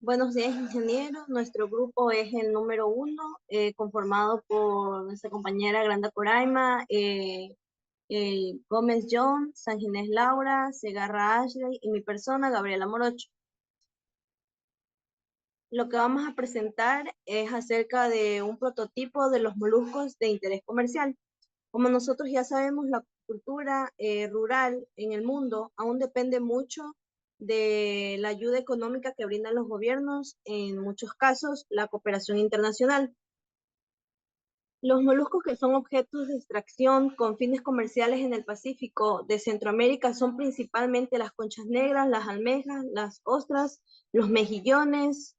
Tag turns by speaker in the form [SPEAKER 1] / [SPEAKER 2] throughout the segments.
[SPEAKER 1] Buenos días, ingenieros. Nuestro grupo es el número 1, conformado por nuestra compañera Granda Coraima, Gómez John, San Ginés Laura, Segarra Ashley y mi persona, Gabriela Morocho. Lo que vamos a presentar es acerca de un prototipo de los moluscos de interés comercial. Como nosotros ya sabemos, la cultura rural en el mundo aún depende mucho de la ayuda económica que brindan los gobiernos, en muchos casos la cooperación internacional. Los moluscos que son objetos de extracción con fines comerciales en el Pacífico de Centroamérica son principalmente las conchas negras, las almejas, las ostras, los mejillones,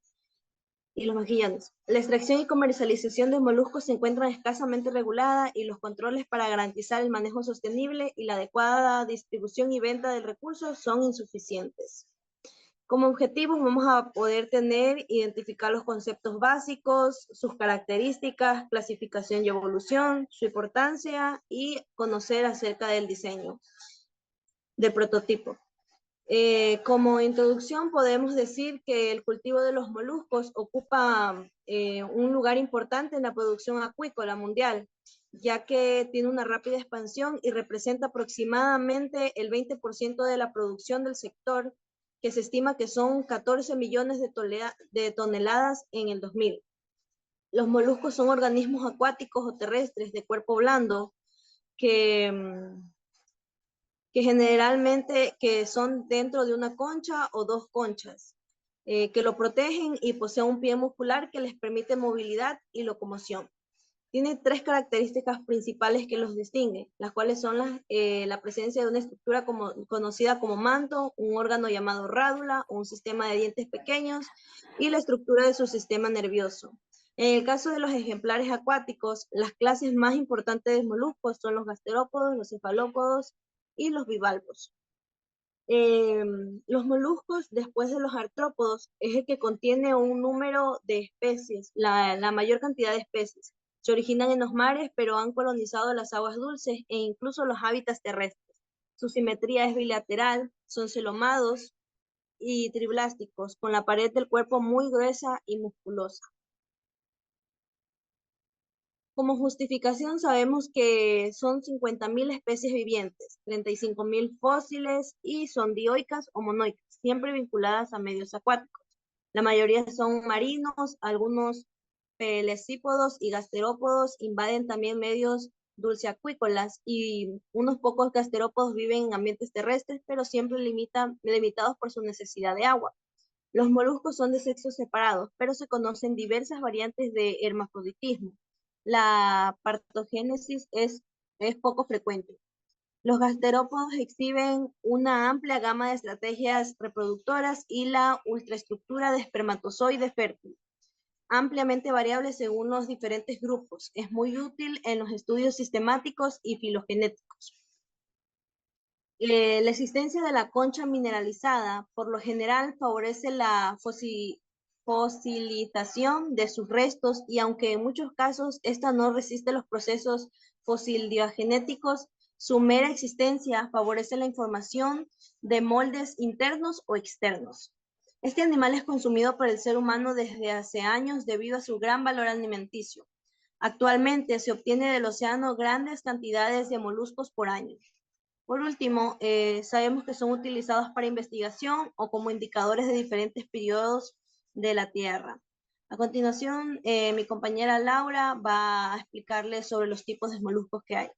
[SPEAKER 1] y los mejillones. La extracción y comercialización de moluscos se encuentran escasamente regulada y los controles para garantizar el manejo sostenible y la adecuada distribución y venta del recurso son insuficientes. Como objetivos vamos a poder identificar los conceptos básicos, sus características, clasificación y evolución, su importancia y conocer acerca del diseño del prototipo. Como introducción podemos decir que el cultivo de los moluscos ocupa un lugar importante en la producción acuícola mundial, ya que tiene una rápida expansión y representa aproximadamente el 20% de la producción del sector, que se estima que son 14 millones de toneladas en el 2000. Los moluscos son organismos acuáticos o terrestres de cuerpo blando que generalmente que son dentro de una concha o dos conchas, que lo protegen y poseen un pie muscular que les permite movilidad y locomoción. Tiene tres características principales que los distinguen, las cuales son la presencia de una estructura conocida como manto, un órgano llamado rádula, un sistema de dientes pequeños y la estructura de su sistema nervioso. En el caso de los ejemplares acuáticos, las clases más importantes de moluscos son los gasterópodos, los cefalópodos y los bivalvos. Eh, los moluscos, después de los artrópodos, es el que contiene un número de especies, la mayor cantidad de especies. Se originan en los mares, pero han colonizado las aguas dulces e incluso los hábitats terrestres. Su simetría es bilateral, son celomados y triblásticos, con la pared del cuerpo muy gruesa y musculosa. Como justificación sabemos que son 50.000 especies vivientes, 35.000 fósiles y son dioicas o monoicas, siempre vinculadas a medios acuáticos. La mayoría son marinos, algunos pelecípodos y gasterópodos invaden también medios dulceacuícolas y unos pocos gasterópodos viven en ambientes terrestres, pero siempre limitados por su necesidad de agua. Los moluscos son de sexos separados, pero se conocen diversas variantes de hermafroditismo. La partogénesis es poco frecuente. Los gasterópodos exhiben una amplia gama de estrategias reproductoras y la ultraestructura de espermatozoide fértil, ampliamente variable según los diferentes grupos. Es muy útil en los estudios sistemáticos y filogenéticos. La existencia de la concha mineralizada por lo general favorece la fosilización de sus restos y aunque en muchos casos esta no resiste los procesos fosiliogenéticos, su mera existencia favorece la información de moldes internos o externos. Este animal es consumido por el ser humano desde hace años debido a su gran valor alimenticio. Actualmente se obtiene del océano grandes cantidades de moluscos por año. Por último, sabemos que son utilizados para investigación o como indicadores de diferentes periodos de la Tierra. A continuación, mi compañera Laura va a explicarles sobre los tipos de moluscos que hay.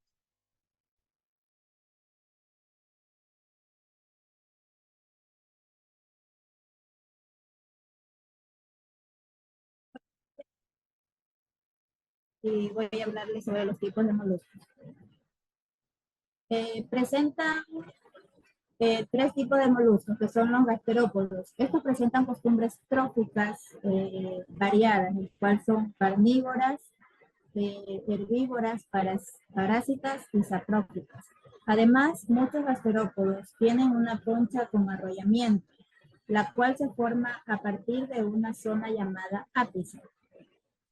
[SPEAKER 2] Y voy a hablarles sobre los tipos de moluscos. Presentan tres tipos de moluscos, que son los gasterópodos. Estos presentan costumbres tróficas variadas, las cuales son carnívoras, herbívoras, parásitas y saprófitas. Además, muchos gasterópodos tienen una concha con arrollamiento, la cual se forma a partir de una zona llamada ápice.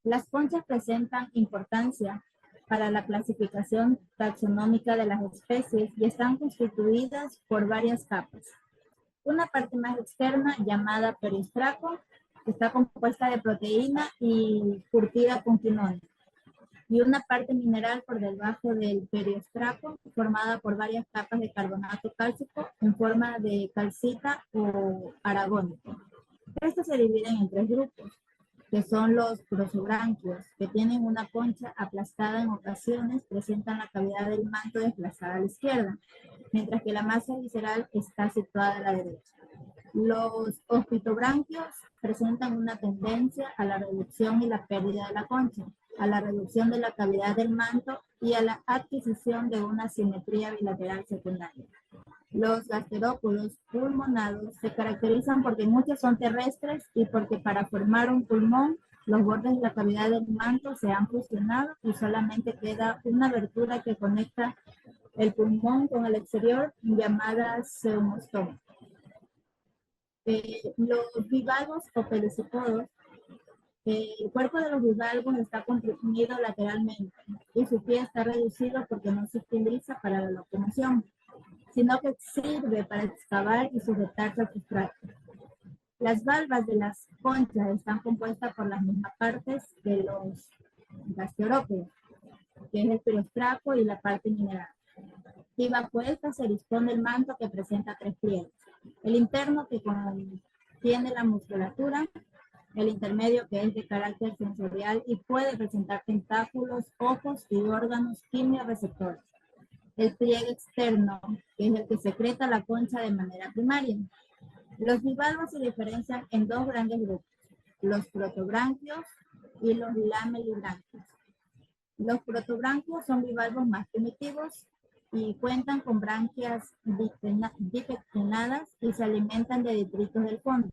[SPEAKER 2] Las conchas presentan importancia para la clasificación taxonómica de las especies y están constituidas por varias capas. Una parte más externa, llamada peristraco, Está compuesta de proteína y curtida con quinona, y una parte mineral por debajo del periostraco, formada por varias capas de carbonato cálcico en forma de calcita o aragónico. Estos se dividen en tres grupos, que son los prosobranquios, que tienen una concha aplastada en ocasiones, presentan la cavidad del manto desplazada a la izquierda, mientras que la masa visceral está situada a la derecha. Los ospitobranquios presentan una tendencia a la reducción y la pérdida de la concha, a la reducción de la cavidad del manto y a la adquisición de una simetría bilateral secundaria. Los gasterópodos pulmonados se caracterizan porque muchos son terrestres y porque para formar un pulmón, los bordes de la cavidad del manto se han fusionado y solamente queda una abertura que conecta el pulmón con el exterior, llamada pneumostoma. Los bivalvos o pelicipodos, el cuerpo de los bivalvos está comprimido lateralmente y su pie está reducido porque no se utiliza para la locomoción, sino que sirve para excavar y sujetarse al sustrato. Las valvas de las conchas están compuestas por las mismas partes de los gasterópodos, que es el periostraco y la parte mineral. Y bajo esta se dispone el manto, que presenta tres pliegues. El interno, que contiene la musculatura; el intermedio, que es de carácter sensorial y puede presentar tentáculos, ojos y órganos quimioreceptores; el pliegue externo, que es el que secreta la concha de manera primaria. Los bivalvos se diferencian en dos grandes grupos, los protobranquios y los lamelibranquios. Los protobranquios son bivalvos más primitivos y cuentan con branquias dipectinadas y se alimentan de detritos del fondo.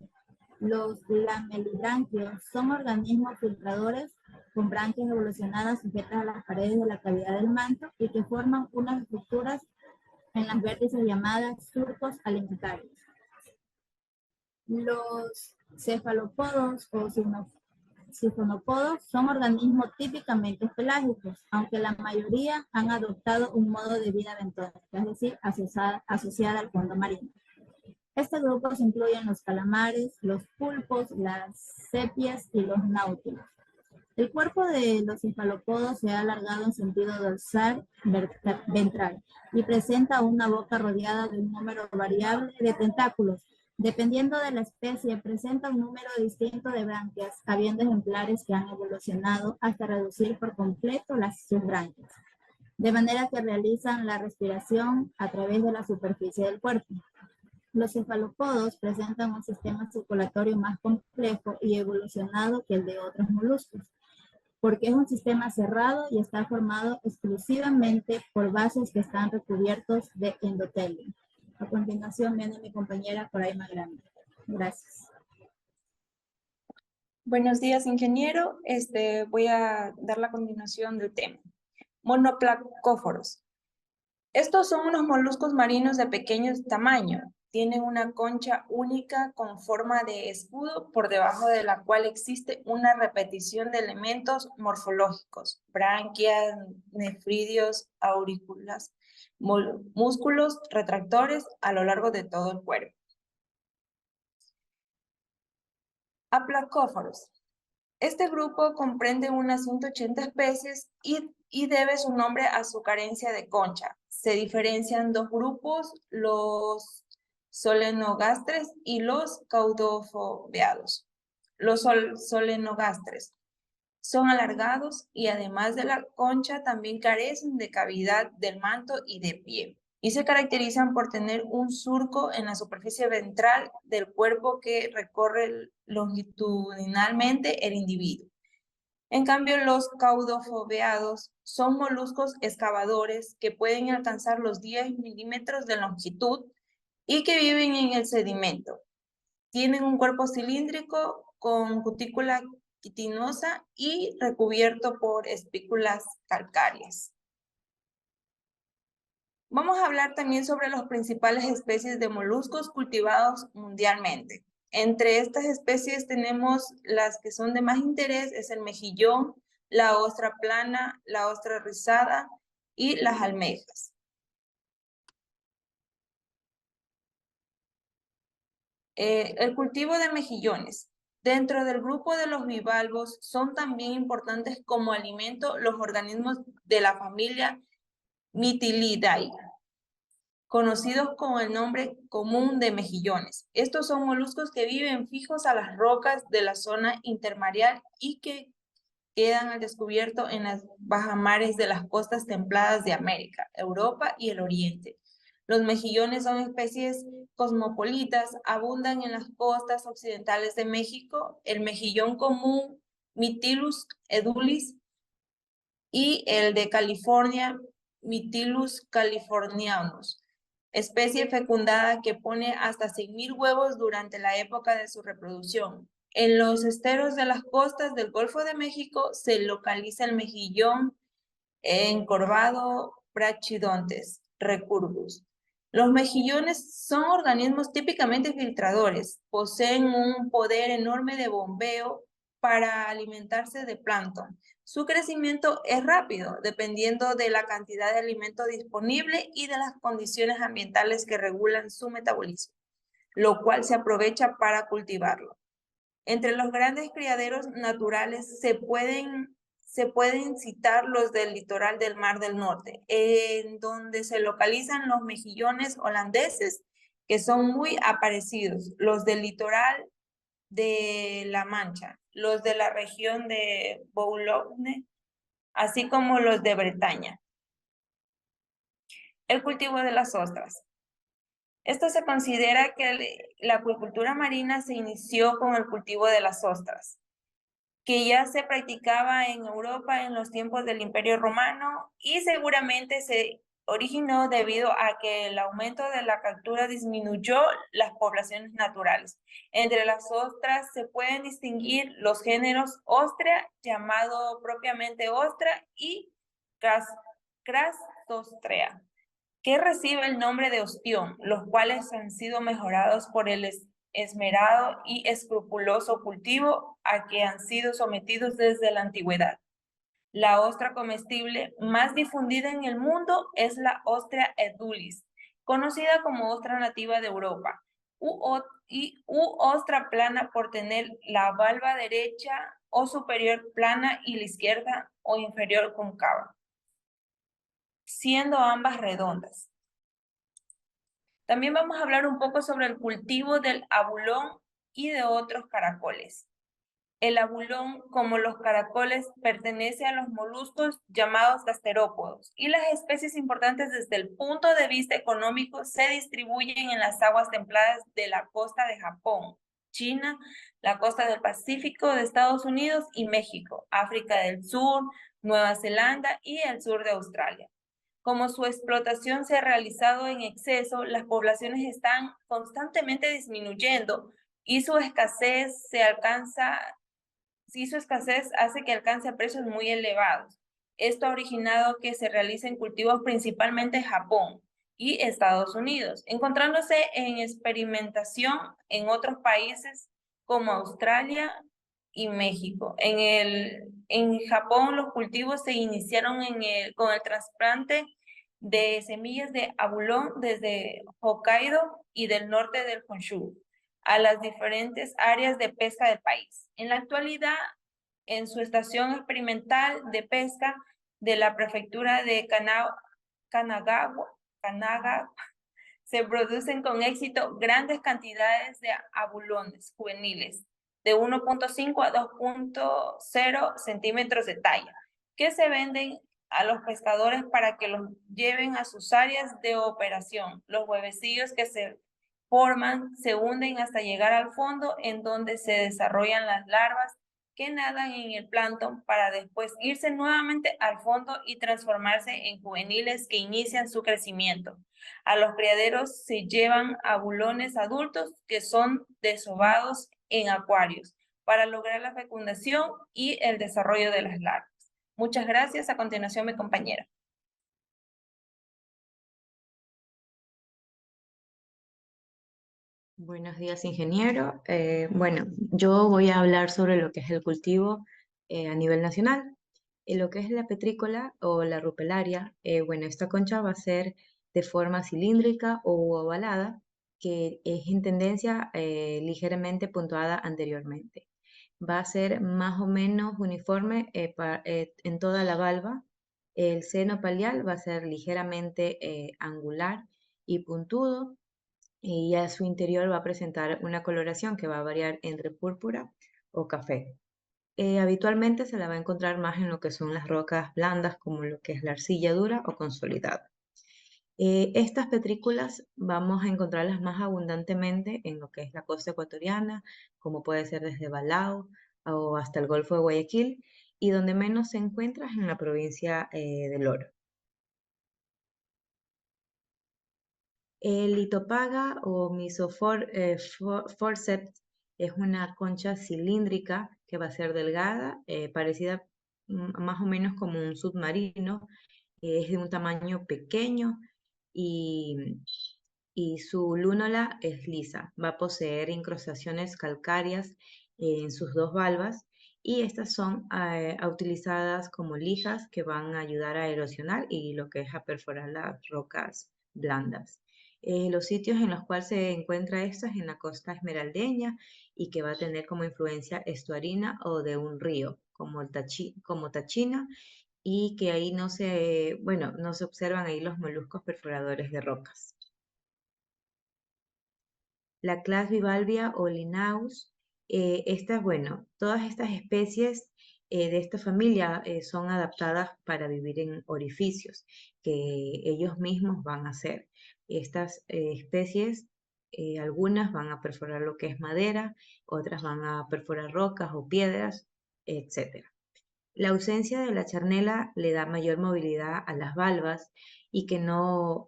[SPEAKER 2] Los lamelibranquios son organismos filtradores con branquias evolucionadas sujetas a las paredes de la cavidad del manto y que forman unas estructuras en las vértices llamadas surcos alimentarios. Los cefalópodos o sifonopodos son organismos típicamente pelágicos, aunque la mayoría han adoptado un modo de vida bentónica, es decir, asociada al fondo marino. Este grupo se incluyen los calamares, los pulpos, las sepias y los náutilos. El cuerpo de los cefalópodos se ha alargado en sentido dorsal ventral y presenta una boca rodeada de un número variable de tentáculos. Dependiendo de la especie, presenta un número distinto de branquias, habiendo ejemplares que han evolucionado hasta reducir por completo sus branquias, de manera que realizan la respiración a través de la superficie del cuerpo. Los cefalópodos presentan un sistema circulatorio más complejo y evolucionado que el de otros moluscos, porque es un sistema cerrado y está formado exclusivamente por vasos que están recubiertos de endotelio. A continuación viene mi compañera Coraima Grande. Gracias.
[SPEAKER 3] Buenos días, ingeniero. Voy a dar la continuación del tema. Monoplacóforos. Estos son unos moluscos marinos de pequeño tamaño. Tienen una concha única con forma de escudo, por debajo de la cual existe una repetición de elementos morfológicos: branquias, nefridios, aurículas, músculos retractores a lo largo de todo el cuerpo. Aplacóforos. Este grupo comprende unas 180 especies y debe su nombre a su carencia de concha. Se diferencian dos grupos, los solenogastres y los caudofoveados. Los solenogastres son alargados y además de la concha también carecen de cavidad del manto y de pie, y se caracterizan por tener un surco en la superficie ventral del cuerpo que recorre longitudinalmente el individuo. En cambio, los caudofoveados son moluscos excavadores que pueden alcanzar los 10 milímetros de longitud y que viven en el sedimento. Tienen un cuerpo cilíndrico con cutícula quitinosa y recubierto por espículas calcáreas. Vamos a hablar también sobre las principales especies de moluscos cultivados mundialmente. Entre estas especies tenemos las que son de más interés, es el mejillón, la ostra plana, la ostra rizada y las almejas. El cultivo de mejillones. Dentro del grupo de los bivalvos son también importantes como alimento los organismos de la familia Mytilidae, conocidos con el nombre común de mejillones. Estos son moluscos que viven fijos a las rocas de la zona intermareal y que quedan al descubierto en las bajamares de las costas templadas de América, Europa y el Oriente. Los mejillones son especies cosmopolitas, abundan en las costas occidentales de México, el mejillón común Mytilus edulis y el de California Mytilus californianus, especie fecundada que pone hasta 100,000 huevos durante la época de su reproducción. En los esteros de las costas del Golfo de México se localiza el mejillón encorvado Brachydontes recurvus. Los mejillones son organismos típicamente filtradores, poseen un poder enorme de bombeo para alimentarse de plancton. Su crecimiento es rápido, dependiendo de la cantidad de alimento disponible y de las condiciones ambientales que regulan su metabolismo, lo cual se aprovecha para cultivarlo. Entre los grandes criaderos naturales se pueden citar los del litoral del Mar del Norte, en donde se localizan los mejillones holandeses, que son muy aparecidos, los del litoral de La Mancha, los de la región de Boulogne, así como los de Bretaña. El cultivo de las ostras. Esto se considera que la acuicultura marina se inició con el cultivo de las ostras, que ya se practicaba en Europa en los tiempos del Imperio Romano y seguramente se originó debido a que el aumento de la captura disminuyó las poblaciones naturales. Entre las ostras se pueden distinguir los géneros ostrea, llamado propiamente ostra, y Crassostrea, que recibe el nombre de ostión, los cuales han sido mejorados por el esmerado y escrupuloso cultivo a que han sido sometidos desde la antigüedad. La ostra comestible más difundida en el mundo es la Ostrea edulis, conocida como ostra nativa de Europa, u ostra plana por tener la valva derecha o superior plana y la izquierda o inferior cóncava, siendo ambas redondas. También vamos a hablar un poco sobre el cultivo del abulón y de otros caracoles. El abulón, como los caracoles, pertenece a los moluscos llamados gasterópodos y las especies importantes desde el punto de vista económico se distribuyen en las aguas templadas de la costa de Japón, China, la costa del Pacífico de Estados Unidos y México, África del Sur, Nueva Zelanda y el sur de Australia. Como su explotación se ha realizado en exceso, las poblaciones están constantemente disminuyendo y su escasez hace que alcance precios muy elevados. Esto ha originado que se realicen cultivos principalmente en Japón y Estados Unidos, encontrándose en experimentación en otros países como Australia y México. En Japón los cultivos se iniciaron con el trasplante de semillas de abulón desde Hokkaido y del norte del Honshu a las diferentes áreas de pesca del país. En la actualidad, en su experimental de pesca de la prefectura de Kanagawa, se producen con éxito grandes cantidades de abulones juveniles de 1.5 a 2.0 centímetros de talla, que se venden a los pescadores para que los lleven a sus áreas de operación. Los huevecillos que se forman se hunden hasta llegar al fondo, en donde se desarrollan las larvas que nadan en el plancton para después irse nuevamente al fondo y transformarse en juveniles que inician su crecimiento. A los criaderos se llevan abulones adultos que son desovados en acuarios para lograr la fecundación y el desarrollo de las larvas. Muchas gracias. A continuación, mi compañera.
[SPEAKER 4] Buenos días, ingeniero. Bueno, yo voy a hablar sobre lo que es el cultivo a nivel nacional. Lo que es la petrícola o la rupelaria, bueno, esta concha va a ser de forma cilíndrica o ovalada, que es en tendencia ligeramente puntuada anteriormente. va a ser más o menos uniforme en toda la valva. El seno palial va a ser ligeramente angular y puntudo, y a su interior va a presentar una coloración que va a variar entre púrpura o café. Habitualmente se la va a encontrar más en lo que son las rocas blandas, como lo que es la arcilla dura o consolidada. Estas petrículas vamos a encontrarlas más abundantemente en lo que es la costa ecuatoriana, como puede ser desde Balao o hasta el Golfo de Guayaquil, y donde menos se encuentra es en la provincia del Oro. El litopaga o forceps es una concha cilíndrica que va a ser delgada, parecida más o menos como un submarino, es de un tamaño pequeño y, y su lúnula es lisa. Va a poseer incrustaciones calcáreas en sus dos valvas, y estas son utilizadas como lijas que van a ayudar a erosionar y lo que es a perforar las rocas blandas. Los sitios en los cuales se encuentra esto es en la costa esmeraldeña, y que va a tener como influencia estuarina o de un río, como Tachina, y que ahí no se observan ahí los moluscos perforadores de rocas. La clase Bivalvia o Linnaeus, todas estas especies de esta familia son adaptadas para vivir en orificios que ellos mismos van a hacer. Estas especies, algunas van a perforar lo que es madera, otras van a perforar rocas o piedras, etc. La ausencia de la charnela le da mayor movilidad a las valvas, y que no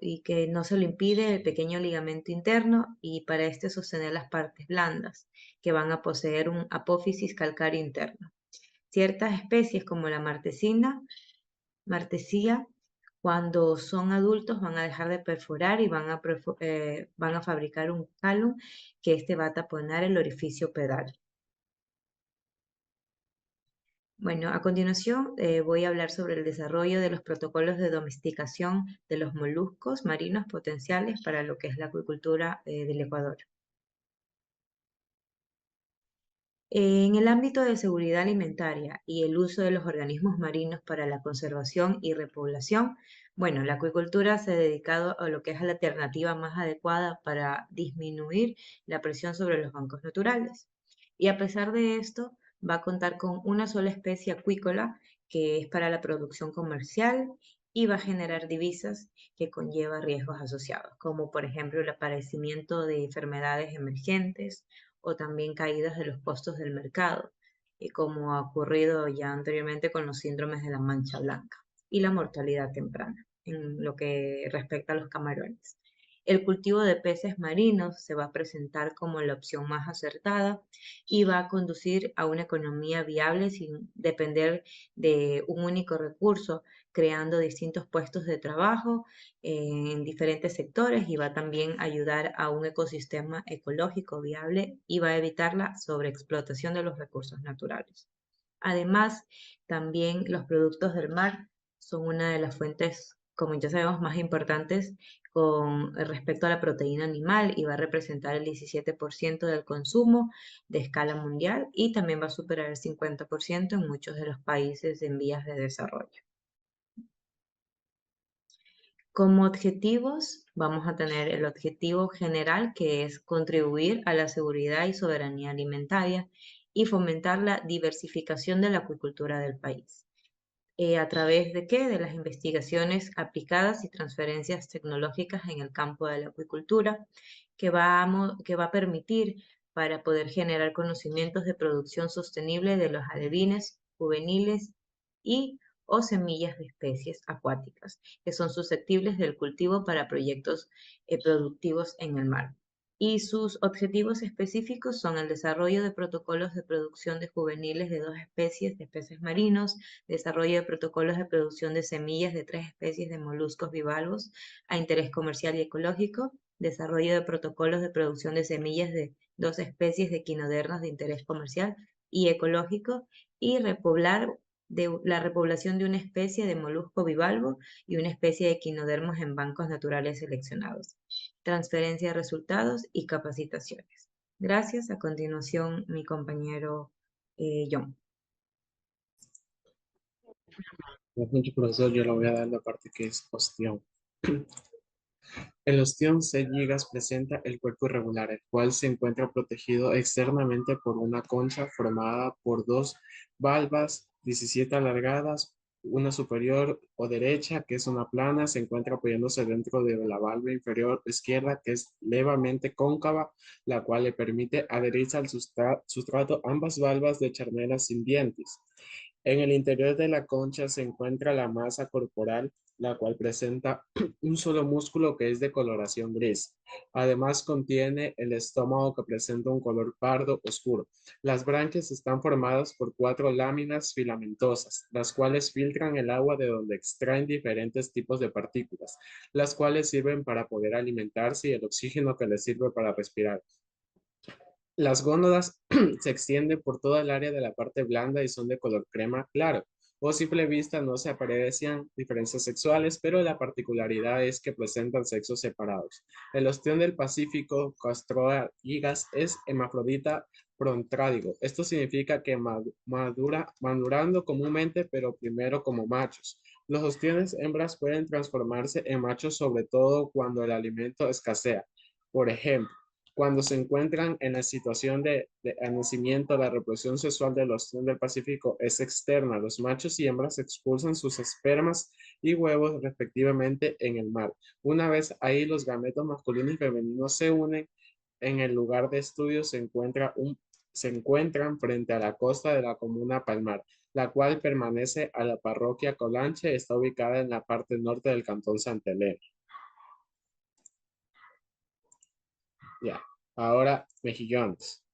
[SPEAKER 4] se lo impide el pequeño ligamento interno, y para este sostener las partes blandas, que van a poseer un apófisis calcáreo interno. Ciertas especies como la martesía, cuando son adultos van a dejar de perforar y van a fabricar un calum, que va a taponar el orificio pedal. Bueno, a continuación voy a hablar sobre el desarrollo de los protocolos de domesticación de los moluscos marinos potenciales para lo que es la acuicultura del Ecuador. En el ámbito de seguridad alimentaria y el uso de los organismos marinos para la conservación y repoblación, bueno, la acuicultura se ha dedicado a lo que es la alternativa más adecuada para disminuir la presión sobre los bancos naturales. Y a pesar de esto, va a contar con una sola especie acuícola que es para la producción comercial, y va a generar divisas que conlleva riesgos asociados, como por ejemplo el aparecimiento de enfermedades emergentes o también caídas de los costos del mercado, como ha ocurrido ya anteriormente con los síndromes de la mancha blanca y la mortalidad temprana en lo que respecta a los camarones. El cultivo de peces marinos se va a presentar como la opción más acertada, y va a conducir a una economía viable sin depender de un único recurso, creando distintos puestos de trabajo en diferentes sectores, y va también a ayudar a un ecosistema ecológico viable, y va a evitar la sobreexplotación de los recursos naturales. Además, también los productos del mar son una de las fuentes, como ya sabemos, más importantes con respecto a la proteína animal, y va a representar el 17% del consumo de escala mundial, y también va a superar el 50% en muchos de los países en vías de desarrollo. Como objetivos, vamos a tener el objetivo general, que es contribuir a la seguridad y soberanía alimentaria y fomentar la diversificación de la acuicultura del país. ¿A través de qué? De las investigaciones aplicadas y transferencias tecnológicas en el campo de la acuicultura, que va a permitir para poder generar conocimientos de producción sostenible de los alevines juveniles y o semillas de especies acuáticas, que son susceptibles del cultivo para proyectos productivos en el mar. Y sus objetivos específicos son el desarrollo de protocolos de producción de juveniles de 2 especies de peces marinos, desarrollo de protocolos de producción de semillas de 3 especies de moluscos bivalvos a interés comercial y ecológico, desarrollo de protocolos de producción de semillas de 2 especies de equinodermos de interés comercial y ecológico, y la repoblación de una especie de molusco bivalvo y una especie de equinodermos en bancos naturales seleccionados, transferencia de resultados y capacitaciones. Gracias. A continuación, mi compañero John.
[SPEAKER 5] Mucho profesor, yo le voy a dar la parte que es ostión. El ostión C. gigas presenta el cuerpo irregular, el cual se encuentra protegido externamente por una concha formada por dos valvas 17 alargadas, una superior o derecha, que es una plana, se encuentra apoyándose dentro de la valva inferior izquierda, que es levemente cóncava, la cual le permite adherirse al sustrato ambas valvas de charneras sin dientes. En el interior de la concha se encuentra la masa corporal, la cual presenta un solo músculo que es de coloración gris. Además contiene el estómago, que presenta un color pardo oscuro. Las branquias están formadas por 4 láminas filamentosas, las cuales filtran el agua de donde extraen diferentes tipos de partículas, las cuales sirven para poder alimentarse y el oxígeno que les sirve para respirar. Las gónadas se extienden por toda el área de la parte blanda y son de color crema claro. A simple vista no se aprecian diferencias sexuales, pero la particularidad es que presentan sexos separados. El ostión del Pacífico, Castroa gigas, es hermafrodita prontrádigo. Esto significa que madurando comúnmente, pero primero como machos. Los ostiones hembras pueden transformarse en machos, sobre todo cuando el alimento escasea. Por ejemplo, cuando se encuentran en la situación de nacimiento, la reproducción sexual del ostión del Pacífico es externa. Los machos y hembras expulsan sus espermas y huevos respectivamente en el mar. Una vez ahí, los gametos masculinos y femeninos se unen. En el lugar de estudio se encuentran frente a la costa de la comuna Palmar, la cual permanece a la parroquia Colanche. Está ubicada en la parte norte del cantón Santa Elena. Ya. Ahora, mejillones.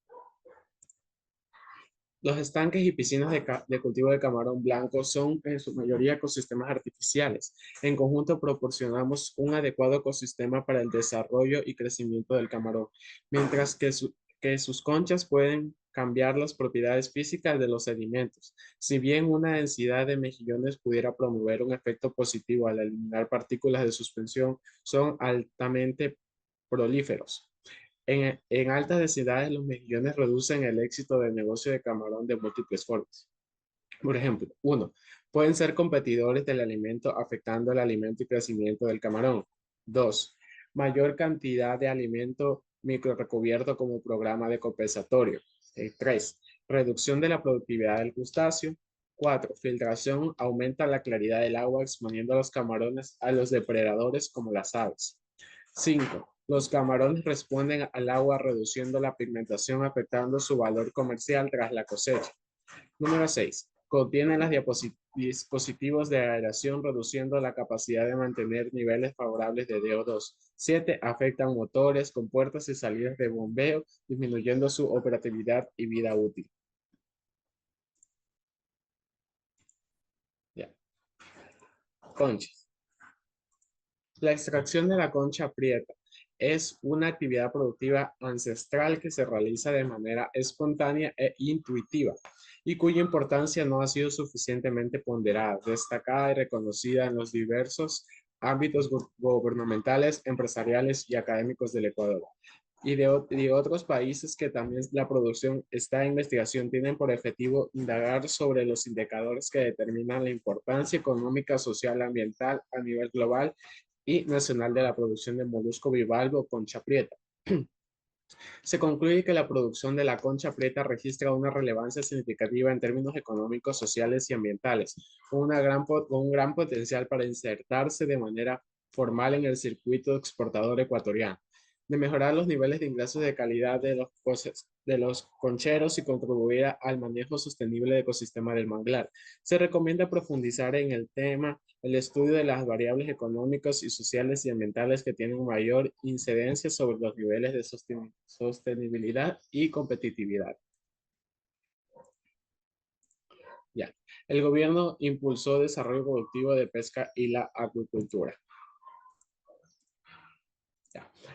[SPEAKER 5] Los estanques y piscinas de cultivo de camarón blanco son en su mayoría ecosistemas artificiales. En conjunto proporcionamos un adecuado ecosistema para el desarrollo y crecimiento del camarón, mientras que sus conchas pueden cambiar las propiedades físicas de los sedimentos. Si bien una densidad de mejillones pudiera promover un efecto positivo al eliminar partículas de suspensión, son altamente prolíferos. En altas densidades, los mejillones reducen el éxito del negocio de camarón de múltiples formas. Por ejemplo, 1. Pueden ser competidores del alimento, afectando el alimento y crecimiento del camarón. 2. Mayor cantidad de alimento microrrecubierto como programa de compensatorio. 3. Reducción de la productividad del crustáceo. 4. Filtración aumenta la claridad del agua, exponiendo a los camarones a los depredadores como las aves. 5. Los camarones responden al agua reduciendo la pigmentación, afectando su valor comercial tras la cosecha. Número 6. Contiene los dispositivos de aeración, reduciendo la capacidad de mantener niveles favorables de DO2. 7. Afectan motores, compuertas y salidas de bombeo, disminuyendo su operatividad y vida útil. Ya. Conchas. La extracción de la concha prieta es una actividad productiva ancestral que se realiza de manera espontánea e intuitiva y cuya importancia no ha sido suficientemente ponderada, destacada y reconocida en los diversos ámbitos gubernamentales, empresariales y académicos del Ecuador. Y de otros países que también la producción, esta investigación tienen por objetivo indagar sobre los indicadores que determinan la importancia económica, social, ambiental a nivel global y nacional de la producción de molusco bivalvo o concha prieta. Se concluye que la producción de la concha prieta registra una relevancia significativa en términos económicos, sociales y ambientales, con un gran potencial para insertarse de manera formal en el circuito exportador ecuatoriano, de mejorar los niveles de ingresos de calidad de los concheros y contribuir al manejo sostenible del ecosistema del manglar. Se recomienda profundizar en el tema, el estudio de las variables económicas y sociales y ambientales que tienen mayor incidencia sobre los niveles de sostenibilidad y competitividad. Ya. El gobierno impulsó el desarrollo productivo de pesca y la acuicultura.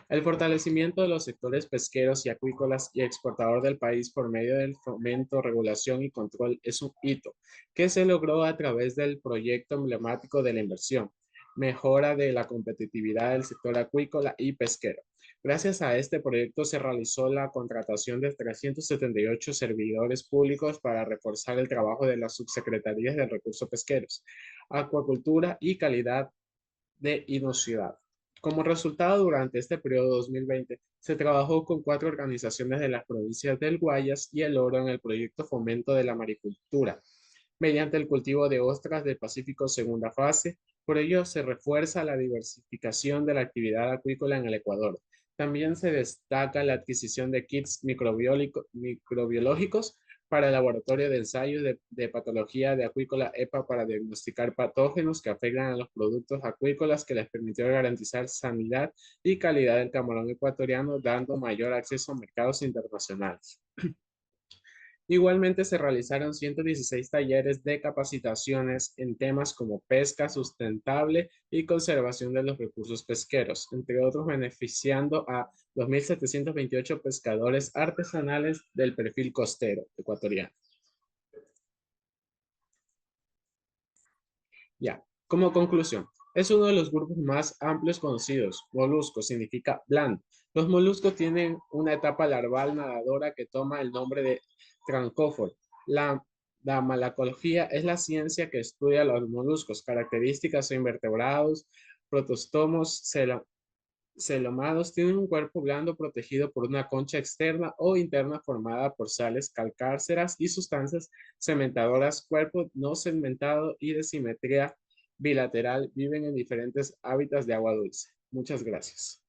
[SPEAKER 5] El fortalecimiento de los sectores pesqueros y acuícolas y exportador del país por medio del fomento, regulación y control es un hito que se logró a través del proyecto emblemático de la inversión, mejora de la competitividad del sector acuícola y pesquero. Gracias a este proyecto se realizó la contratación de 378 servidores públicos para reforzar el trabajo de las subsecretarías de recursos pesqueros, acuacultura y calidad de inocuidad. Como resultado, durante este periodo 2020, se trabajó con 4 organizaciones de las provincias del Guayas y el Oro en el proyecto Fomento de la Maricultura, mediante el cultivo de ostras del Pacífico segunda fase. Por ello, se refuerza la diversificación de la actividad acuícola en el Ecuador. También se destaca la adquisición de kits microbiológicos para el laboratorio de ensayos de patología de acuícola EPA para diagnosticar patógenos que afectan a los productos acuícolas, que les permitió garantizar sanidad y calidad del camarón ecuatoriano, dando mayor acceso a mercados internacionales. Igualmente se realizaron 116 talleres de capacitaciones en temas como pesca sustentable y conservación de los recursos pesqueros, entre otros beneficiando a 2.728 pescadores artesanales del perfil costero ecuatoriano. Ya, como conclusión, es uno de los grupos más amplios conocidos. Molusco significa blando. Los moluscos tienen una etapa larval nadadora que toma el nombre de trancóforo. La malacología es la ciencia que estudia los moluscos, características de invertebrados, protostomos, celomados. Tienen un cuerpo blando protegido por una concha externa o interna formada por sales calcáreas y sustancias cementadoras. Cuerpo no segmentado y de simetría bilateral. Viven en diferentes hábitats de agua dulce. Muchas gracias.